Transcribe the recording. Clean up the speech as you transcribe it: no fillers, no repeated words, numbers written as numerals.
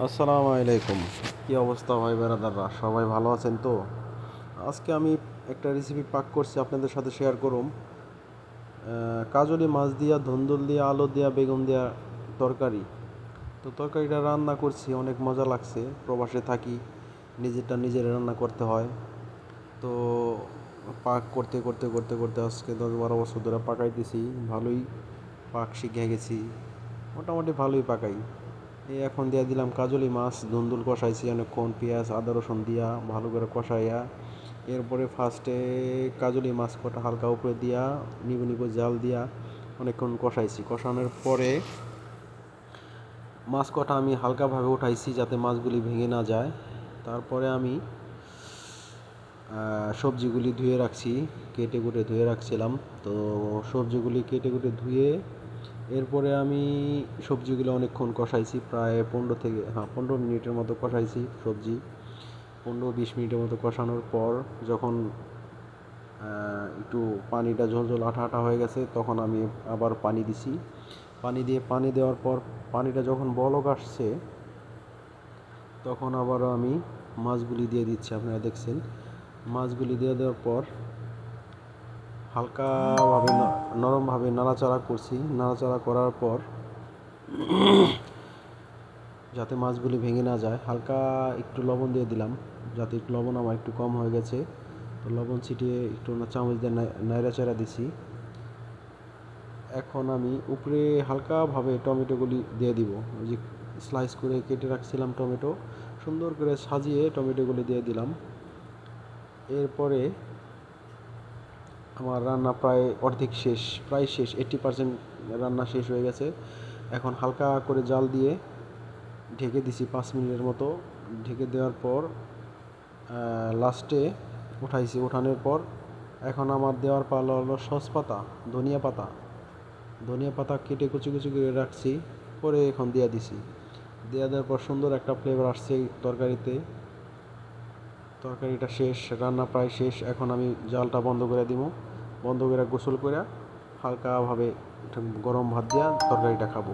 আসসালামু আলাইকুম। কী অবস্থা ভাই বেরাদাররা, সবাই ভালো আছেন তো? আজকে আমি একটা রেসিপি পাক করছি, আপনাদের সাথে শেয়ার করুম। কাজলি মাছ দিয়া, ধুন্দুল দিয়া, আলু দিয়া, বেগুন দিয়া তরকারি। তো তরকারিটা রান্না করছি, অনেক মজা লাগছে। প্রবাসে থাকি, নিজেরটা নিজের রান্না করতে হয়। তো পাক করতে করতে করতে করতে আজকে 10-12 বছর ধরে পাকাইতেছি। ভালোই পাক শিখে গেছি, মোটামুটি ভালোই পাকাই। এই এখন দিয়ে দিলাম কাজলি মাছ, ধুন্দুল কষাইছি অনেকক্ষণ, পেঁয়াজ আদা রসুন দিয়া ভালো করে কষাইয়া। এরপরে ফার্স্টে কাজলি মাছ কটা হালকা উপরে দিয়া নিবু নিবু জাল দিয়া অনেকক্ষণ কষাইছি। কষানোর পরে মাছ কটা আমি হালকাভাবে উঠাইছি যাতে মাছগুলি ভেঙে না যায়। তারপরে আমি সবজিগুলি ধুয়ে রাখছি, কেটে কুটে ধুয়ে রাখছিলাম। তো সবজিগুলি কেটে কুটে ধুয়ে এরপরে আমি সবজিগুলো অনেকক্ষণ কষাইছি, প্রায় 15 মিনিটের মতো কষাইছি সবজি। 15-20 মিনিটের মতো কষানোর পর যখন একটু পানিটা ঝোল ঝোল আঠা আঠা হয়ে গেছে, তখন আমি আবার পানি দিছি। পানি দেওয়ার পর পানিটা যখন বলক আসছে, তখন আবারও আমি মাছগুলি দিয়ে দিচ্ছি। আপনারা দেখছেন, মাছগুলি দিয়ে দেওয়ার পর হালকাভাবে নরমভাবে নাড়াচাড়া করছি। নাড়াচাড়া করার পর যাতে মাছগুলি ভেঙে না যায়, হালকা একটু লবণ দিয়ে দিলাম। যাতে একটু লবণ আমার একটু কম হয়ে গেছে, তো লবণ ছিটিয়ে একটু চামচ দিয়ে নাড়াচাড়া দিছি। এখন আমি উপরে হালকাভাবে টমেটোগুলি দিয়ে দিব। ওই যে স্লাইস করে কেটে রাখছিলাম টমেটো, সুন্দর করে সাজিয়ে টমেটোগুলি দিয়ে দিলাম। এরপরে আমার রান্না প্রায় অর্ধেক শেষ, প্রায় শেষ, 80% রান্না শেষ হয়ে গেছে। এখন হালকা করে জাল দিয়ে ঢেকে দিছি 5 মিনিটের মতো। ঢেকে দেওয়ার পর লাস্টে উঠাইছি। উঠানোর পর এখন আমার দেওয়ার পালা হলো ধনিয়া পাতা কেটে কুচি কুচি করে রাখছি, পরে এখন দিয়ে দিছি। দেওয়ার পর সুন্দর একটা ফ্লেভার আসছে এই তরকারিতে। তরকারিটা শেষ, রান্না প্রায় শেষ। এখন আমি জালটা বন্ধ করে দিব। বন্ধ করে গোসল করে হালকাভাবে গরম ভাত দিয়া তরকারিটা খাবো।